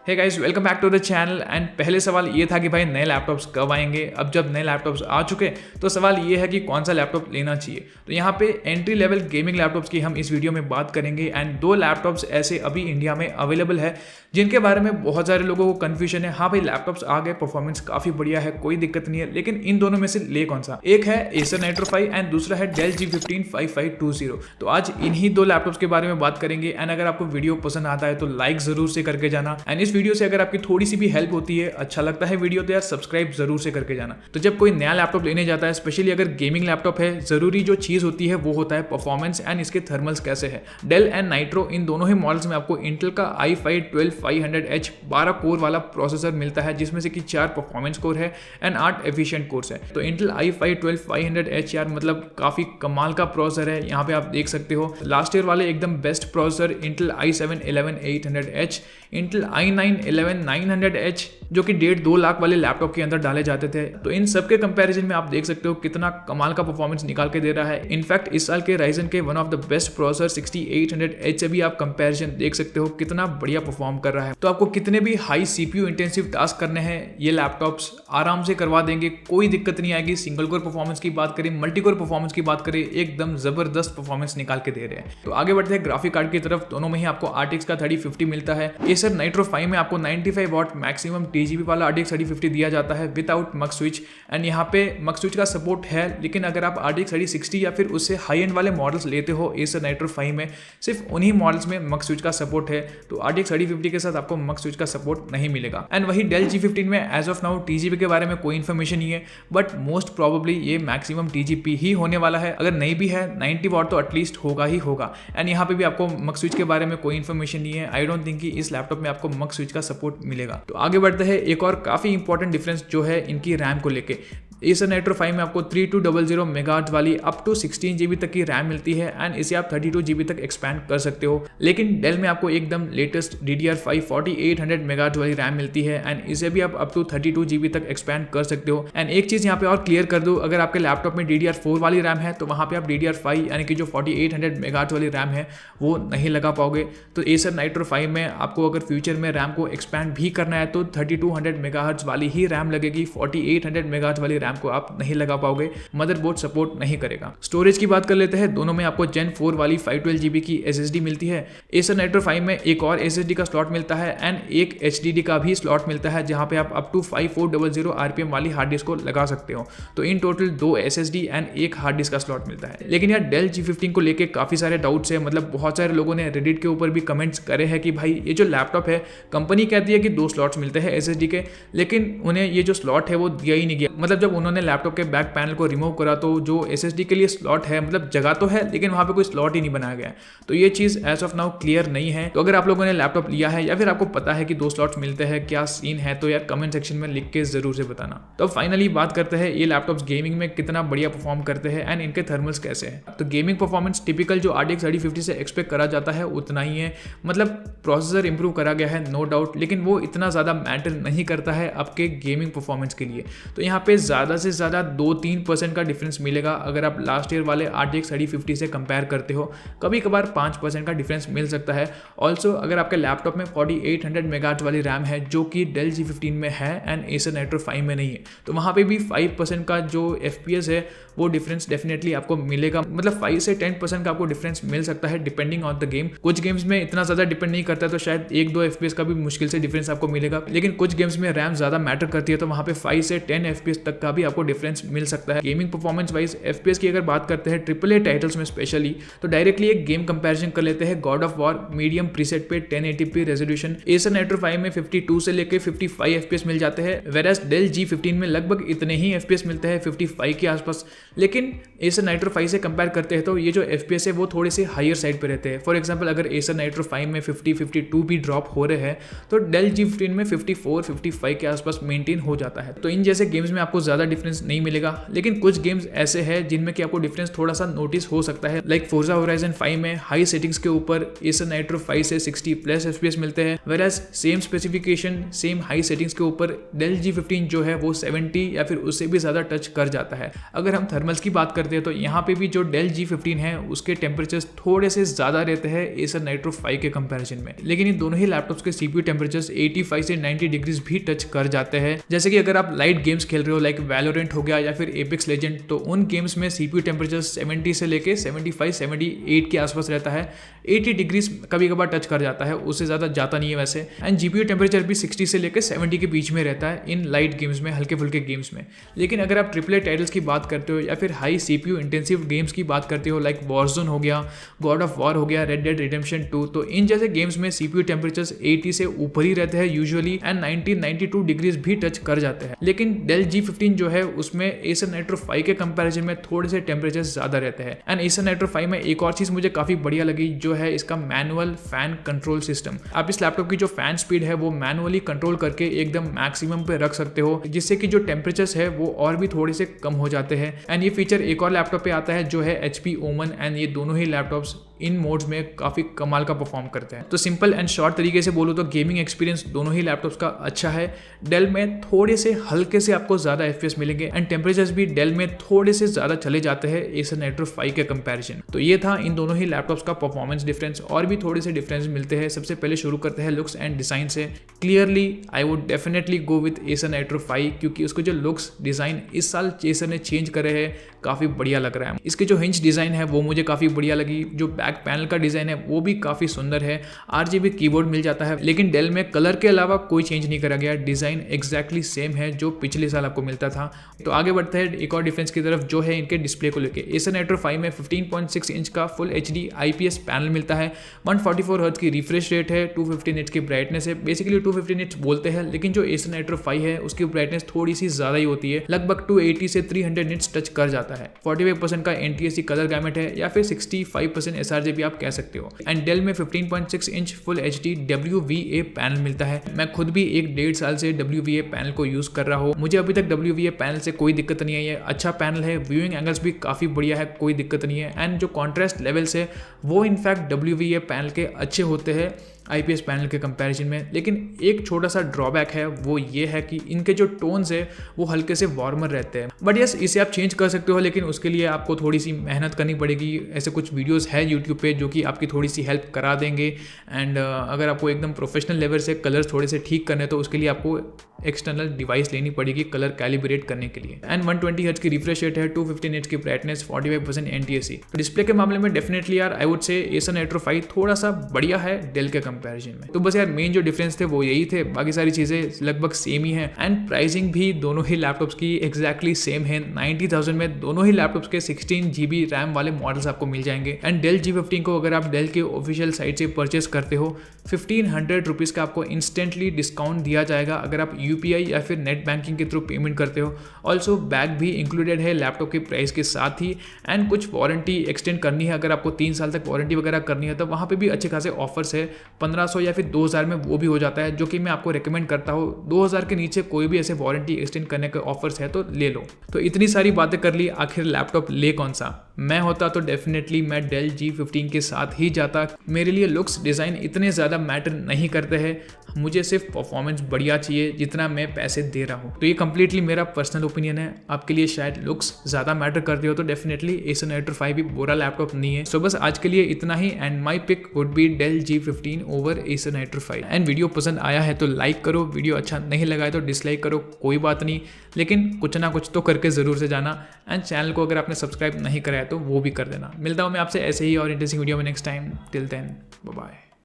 Hey guys, welcome back to the channel. And पहले सवाल ये था कि भाई नए लैपटॉप्स कब आएंगे। अब जब नए लैपटॉप्स आ चुके तो सवाल ये है कि कौन सा लैपटॉप लेना चाहिए। तो यहाँ पे एंट्री लेवल गेमिंग लैपटॉप्स की हम इस वीडियो में बात करेंगे। एंड दो लैपटॉप्स ऐसे अभी इंडिया में अवेलेबल है जिनके बारे में बहुत सारे लोगों को कन्फ्यूजन है। हाँ भाई, लैपटॉप्स आ गए, परफॉर्मेंस काफ़ी बढ़िया है, कोई दिक्कत नहीं है, लेकिन इन दोनों में से ले कौन सा। एक है एसर नाइट्रो 5 एंड दूसरा है डेल G15 5520। तो आज इन्हीं दो लैपटॉप्स के बारे में बात करेंगे। एंड अगर आपको वीडियो पसंद आता है तो लाइक जरूर से करके जाना। एंड इस वीडियो से अगर आपकी थोड़ी सी भी हेल्प होती है, अच्छा लगता है वीडियो, तो यार सब्सक्राइब जरूर से करके जाना। तो जब कोई नया लैपटॉप लेने जाता है, स्पेशली अगर गेमिंग लैपटॉप है, जरूरी जो चीज होती है वो होता है परफॉर्मेंस एंड इसके थर्मल्स कैसे है। डेल एंड नाइट्रो इन दोनों ही मॉडल्स में आपको इंटेल का i5-12500H 12 कोर वाला प्रोसेसर मिलता है, जिसमें से कि 4 परफॉर्मेंस कोर है एंड 8 एफिशिएंट कोर्स है। तो इंटेल i5-12500H यार मतलब काफी कमाल का प्रोसेसर है। यहाँ पे आप देख सकते हो लास्ट ईयर वाले एकदम best processor Intel i7-11800H, Intel i9-11900H जो कि 1.5-2 लाख वाले लैपटॉप के अंदर डाले जाते थे। तो इन सब के कंपैरिजन में आप देख सकते हो कितना कमाल का परफॉर्मेंस निकाल के दे रहा है। इनफैक्ट इस साल के राइजन के one of the best processor 6800H से भी आप कंपैरिजन देख सकते हो कितना बढ़िया परफॉर्म कर रहा है। तो आपको कितने भी हाई CPU इंटेंसिव टास्क करने हैं, ये लैपटॉप्स आराम से करवा देंगे, कोई दिक्कत नहीं आएगी। सिंगल कोर परफॉर्मेंस की बात करें, मल्टी कोर परफॉर्मेंस की बात करें, एकदम जबरदस्त परफॉर्मेंस निकाल के दे रहे हैं। तो आगे बढ़ते हैं ग्राफिक कार्ड की तरफ। दोनों में ही आपको RTX का 3050 मिलता है। एसर नाइट्रो 5 में आपको 95 वॉट मैक्सिमम TGP वाला RTX 3050 दिया जाता है विदाउट मक्स स्विच। एंड यहाँ पे मक्स स्विच का सपोर्ट है, लेकिन अगर आप RTX 3060 या फिर उससे हाई एंड वाले मॉडल्स लेते हो एसर नाइट्रो 5 में, सिर्फ उन्हीं मॉडल्स में मक्स स्विच का सपोर्ट है। तो RTX 3050 के साथ आपको मक्स स्विच का सपोर्ट नहीं मिलेगा। एंड वही डेल G15 में एज ऑफ नाउ TGP के बारे में कोई इन्फॉर्मेशन नहीं है, बट मोस्ट प्रोबेबली ये मैक्सिमम TGP ही होने वाला है। अगर नहीं भी है 90 वॉट तो एटलीस्ट होगा ही होगा। एंड यहाँ पे भी आपको मक्स स्विच के बारे में कोई इन्फॉर्मेशन नहीं है। आई डोंट थिंक कि इस लैपटॉप में आपको मक्स स्विच का सपोर्ट मिलेगा। तो आगे बढ़ते हैं एक और काफी इंपॉर्टेंट डिफरेंस जो है इनकी रैम को लेके। एसर नाइट्रो 5 में आपको 3200 मेगाहर्ट्ज वाली अप टू 16 GB तक की रैम मिलती है एंड इसे आप 32 GB तक एक्सपैंड कर सकते हो। लेकिन डेल में आपको एकदम लेटेस्ट DDR5 4800 मेगाहर्ट्ज वाली रैम मिलती है एंड इसे भी आप अप टू 32 GB तक एक्सपैंड कर सकते हो। एंड एक चीज यहाँ पे और क्लियर कर दूं, अगर आपके लैपटॉप में DDR4 वाली रैम है तो वहाँ पे आप DDR5 यानी कि जो 4800 मेगाहर्ट्ज वाली रैम है वो नहीं लगा पाओगे। तो एसर नाइट्रो 5 में आपको अगर फ्यूचर में रैम को एक्सपैंड भी करना है तो 3200 मेगाहर्ट्ज वाली ही रैम लगेगी, 4800 मेगाहर्ट्ज वाली रैम को आप नहीं लगा पाओगे, मदरबोर्ड सपोर्ट नहीं करेगा। स्टोरेज की बात कर लेते हैं। दोनों में आपको Gen 4 वाली 512 GB की SSD मिलती है। एसर नाइट्रो 5 में एक और SSD का स्लॉट मिलता है एंड एक HDD का भी स्लॉट मिलता है, जहां पे आप अप टू 5400 RPM वाली हार्ड डिस्क को लगा सकते हो। तो इन टोटल 2 SSD एंड एक हार्ड डिस्क का स्लॉट मिलता है। लेकिन यार डेल G15 को लेके काफी सारे डाउट्स है। मतलब बहुत सारे लोगों ने रेडिट के ऊपर भी कमेंट्स करे हैं कि भाई ये जो लैपटॉप है, कंपनी कहती है कि 2 स्लॉट्स मिलते हैं SSD के, लेकिन उन्हें ये जो स्लॉट है वो दिया ही नहीं गया। मतलब जब उन्होंने लैपटॉप के बैक पैनल को रिमूव करा तो जो SSD के लिए स्लॉट है, मतलब जगह तो है लेकिन वहां पे कोई स्लॉट ही नहीं बनाया गया। तो ये चीज एज ऑफ नाउ क्लियर नहीं है। तो अगर आप लोगों ने लैपटॉप लिया है या फिर आपको पता है कि 2 स्लॉट्स मिलते हैं, क्या सीन है, तो यार कमेंट सेक्शन में लिख के जरूर से बताना। तो फाइनली बात करते हैं ये लैपटॉप्स गेमिंग में कितना बढ़िया परफॉर्म करते हैं एंड इनके थर्मल्स कैसे हैं। तो गेमिंग परफॉर्मेंस टिपिकल जो RTX 3050 से एक्सपेक्ट करा जाता है उतना ही है। मतलब प्रोसेसर इंप्रूव करा गया है नो डाउट, लेकिन वो इतना ज्यादा मैटर नहीं करता है आपके गेमिंग परफॉर्मेंस के लिए। तो यहाँ पे ज्यादा से ज्यादा 2-3% का डिफरेंस मिलेगा अगर आप लास्ट ईयर वाले RTX 3050 से कंपेयर करते हो। कभी कभार 5% का डिफरेंस मिल सकता है। ऑल्सो अगर आपके लैपटॉप में 4800 मेगाहर्ट्ज वाली रैम है जो कि डेल G15 में है एंड एसर नाइट्रो 5 में नहीं है, तो वहाँ पे भी 5% का जो FPS है वो डिफरेंस डेफिनेटली आपको मिलेगा। मतलब 5 से 10% का आपको डिफरेंस मिल सकता है डिपेंडिंग ऑन द गेम। कुछ गेम्स में इतना ज्यादा डिपेंड नहीं करता, तो शायद 1-2 FPS का भी मुश्किल से डिफरेंस आपको मिलेगा। लेकिन कुछ गेम्स में रैम ज्यादा मैटर करती है, तो वहाँ पे 5 से 10 FPS तक का भी आपको डिफरेंस मिल सकता है। गेमिंग परफॉर्मेंस वाइज FPS की अगर बात करते हैं AAA टाइटल्स में स्पेशली, तो डायरेक्टली एक गेम कंपैरिजन कर लेते हैं। God of war medium preset पे 1080p रेजोल्यूशन एसर नाइट्रो 5 में 52 से लेके 55 FPS मिल जाते हैं, वेरास डेल G15 में लगभग इतने ही FPS मिलते हैं 55 के आसपास। लेकिन एसर नाइट्रो 5 से कंपेयर करते हैं तो ये जो FPS है वो थोड़े से हायर साइड पे रहते हैं। फॉर एग्जांपल अगर एसर नाइट्रो 5 में 50-52 भी ड्रॉप हो रहे हैं तो डेल G15 में 54-55 के आसपास मेंटेन हो जाता है। तो इन जैसे गेम्स में आपको ज्यादा ज़्यादा डिफरेंस नहीं मिलेगा, लेकिन कुछ गेम्स ऐसे हैं जिनमें कि आपको डिफरेंस थोड़ा सा नोटिस हो सकता है। लाइक फोर्जा होराइजन 5 में हाई सेटिंग्स के ऊपर एसर नाइट्रो 5 से 60+ FPS मिलते हैं, वेराज same specification same high settings के ऊपर डेल G15 जो है वो 70 या फिर उससे भी ज़्यादा टच कर जाता है। अगर हम थर्मल्स की बात करते हैं तो यहाँ पे भी जो डेल G15 है उसके टेम्परेचर्स थोड़े से ज़्यादा रहते हैं एसर नाइट्रो 5 के कंपैरिजन में, लेकिन इन दोनों ही लैपटॉप्स के CPU टेम्परेचर्स 85 से 90 डिग्रीज भी टच कर जाते हैं। जैसे कि अगर आप लाइट गेम्स खेल रहे हो लाइक वैलोरेंट हो गया या फिर एपेक्स लेजेंड, तो उन गेम्स में CPU टेम्परेचर्स 70 से लेके 75-78 के आसपास रहता है। 80 डिग्रीज कभी कभार टच कर जाता है, उससे ज़्यादा जाता नहीं है वैसे। एंड GPU टेम्परेचर भी 60 से लेकर 70 के बीच में रहता है इन लाइट गेम्स में, हल्के फुल्के गेम्स में। लेकिन अगर आप AAA टाइटल्स की बात करते हो या फिर हाई CPU इंटेंसिव गेम्स की बात करते हो लाइक वॉरजोन हो गया, गॉड ऑफ वॉर हो गया, रेड डेड रिडेम्पशन 2, तो इन जैसे गेम्स में CPU टेम्परेचर्स 80 से ऊपर ही रहते हैं यूजुअली एंड 90-92 डिग्रीज भी टच कर जाते हैं। लेकिन डेल G15 जो है उसमें एसर नाइट्रो 5 के कंपैरिजन में थोड़े से टेम्परेचर्स ज़्यादा रहते हैं। एंड एसर नाइट्रो 5 में एक और चीज़ मुझे काफ़ी बढ़िया लगी जो है इसका मैनुअल फैन कंट्रोल सिस्टम। आप इस लैपटॉप की जो फैन स्पीड है वो मैनुअली कंट्रोल करके एकदम मैक्सिमम पे रख सकते हो, जिससे कि जो टेम्परेचर्स है वो और भी थोड़े से कम हो जाते हैं। एंड ये फीचर एक और लैपटॉप पे आता है जो है HP Omen, एंड ये दोनों ही लैपटॉप्स इन मोड्स में काफ़ी कमाल का परफॉर्म करते हैं। तो सिंपल एंड शॉर्ट तरीके से बोलो तो गेमिंग एक्सपीरियंस दोनों ही लैपटॉप्स का अच्छा है। डेल में थोड़े से हल्के से आपको ज़्यादा FPS मिलेंगे एंड टेम्परेचर्स भी डेल में थोड़े से ज़्यादा चले जाते हैं एसर नाइट्रो 5 के कंपैरिजन। तो ये था इन दोनों ही लैपटॉप्स का परफॉर्मेंस डिफरेंस, और भी थोड़े से डिफरेंस मिलते हैं। सबसे पहले शुरू करते हैं लुक्स एंड डिज़ाइन से। Clearly I would definitely go with Acer Nitro 5, क्योंकि उसको जो लुक्स डिज़ाइन इस साल एसर ने चेंज करे हैं काफ़ी बढ़िया लग रहा है। इसके जो हिंज डिज़ाइन है वो मुझे काफ़ी बढ़िया लगी। जो बैक पैनल का डिज़ाइन है वो भी काफ़ी सुंदर है। RGB कीबोर्ड मिल जाता है, लेकिन डेल में कलर के अलावा कोई चेंज नहीं करा गया। डिज़ाइन एग्जैक्टली सेम है जो पिछले साल आपको मिलता था। तो आगे बढ़ते हैं एक और डिफरेंस की तरफ जो है इनके डिस्प्ले को लेके। एसर नाइट्रो 5 में 15.6 इंच का फुल HD IPS पैनल मिलता है, 144 हर्ट्ज की रिफ्रेश रेट है, 250 निट्स की ब्राइटनेस है। बेसिकली 250 निट्स बोलते हैं, लेकिन जो एसर नाइट्रो 5 है उसकी ब्राइटनेस थोड़ी सी ज़्यादा ही होती है, लगभग 280 से 300 निट्स टच कर जाता है। 45% का NTSC कलर गैमेट है या फिर 65% sRGB आप कह सकते हो। एंड डेल में 15.6 inch full HD WVA panel मिलता है। मैं खुद भी 1.5 साल से WVA पैनल को यूज कर रहा हूँ, मुझे अभी तक WVA पैनल से कोई दिक्कत नहीं आई है। अच्छा पैनल है, व्यूइंग एंगल्स भी काफ़ी बढ़िया है, कोई दिक्कत नहीं है। एंड जो कॉन्ट्रास्ट लेवल्स है वो इनफैक्ट WVA पैनल के अच्छे होते हैं IPS पैनल के कंपैरिजन में। लेकिन एक छोटा सा ड्रॉबैक है, वो ये है कि इनके जो टोन्स है वो हल्के से वार्मर रहते हैं। बट यस, इसे आप चेंज कर सकते हो, लेकिन उसके लिए आपको थोड़ी सी मेहनत करनी पड़ेगी। ऐसे कुछ वीडियोस है यूट्यूब पे जो कि आपकी थोड़ी सी हेल्प करा देंगे। एंड अगर आपको एकदम प्रोफेशनल लेवल से कलर्स थोड़े से ठीक करने तो उसके लिए आपको एक्सटर्नल डिवाइस लेनी पड़ेगी कलर कैलिब्रेट करने के लिए। एंड 120 हर्ट्ज की रिफ्रेश रेट है, 250 निट्स की ब्राइटनेस, 45% NTSC। तो डिस्प्ले के मामले में डेफिनेटली यार I would say Acer Nitro 5 थोड़ा सा बढ़िया है डेल के कंपैरिजन में। तो बस यार मेन जो डिफरेंस थे वो यही थे, बाकी सारी चीजें लगभग सेम ही है। एंड प्राइसिंग भी दोनों ही लैपटॉप्स की एग्जैक्टली सेम है। 90,000 में दोनों ही लैपटॉप्स के 16 GB रैम वाले मॉडल्स आपको मिल जाएंगे। एंड डेल G15 को अगर आप डेल के ऑफिशियल साइट से परचेस करते हो 1500 रुपीज़ का आपको इंस्टेंटली डिस्काउंट दिया जाएगा अगर आप UPI या फिर नेट बैंकिंग के थ्रू पेमेंट करते हो। ऑल्सो बैग भी इंक्लूडेड है लैपटॉप के प्राइस के साथ ही। एंड कुछ वारंटी एक्सटेंड करनी है, अगर आपको 3 साल तक वारंटी वगैरह करनी है तो वहाँ पे भी अच्छे खासे ऑफर्स है। 1500 या फिर 2000 में वो भी हो जाता है, जो कि मैं आपको रिकमेंड करता हूँ। 2000 के नीचे कोई भी ऐसे वारंटी एक्सटेंड करने के ऑफर्स है तो ले लो। तो इतनी सारी बातें कर ली, आखिर लैपटॉप ले कौन सा? मैं होता तो डेफिनेटली मैं डेल G15 के साथ ही जाता। मेरे लिए लुक्स डिज़ाइन इतने ज़्यादा मैटर नहीं करते हैं, मुझे सिर्फ परफॉर्मेंस बढ़िया चाहिए जितना मैं पैसे दे रहा हूँ। तो ये कंप्लीटली मेरा पर्सनल ओपिनियन है। आपके लिए शायद लुक्स ज़्यादा मैटर करते हो तो डेफिनेटली एसर नाइट्रो 5 भी बुरा लैपटॉप नहीं है। सो बस आज के लिए इतना ही and my pick would be Dell G15 over Acer Nitro 5। And video पसंद आया है तो लाइक करो, वीडियो अच्छा नहीं लगा है तो डिसलाइक करो, कोई बात नहीं, लेकिन कुछ ना कुछ तो करके ज़रूर से जाना। एंड चैनल को अगर आपने सब्सक्राइब नहीं करा है तो वो भी कर देना। मिलता हूँ मैं आपसे ऐसे ही और इंटरेस्टिंग वीडियो में next time. Till then bye bye.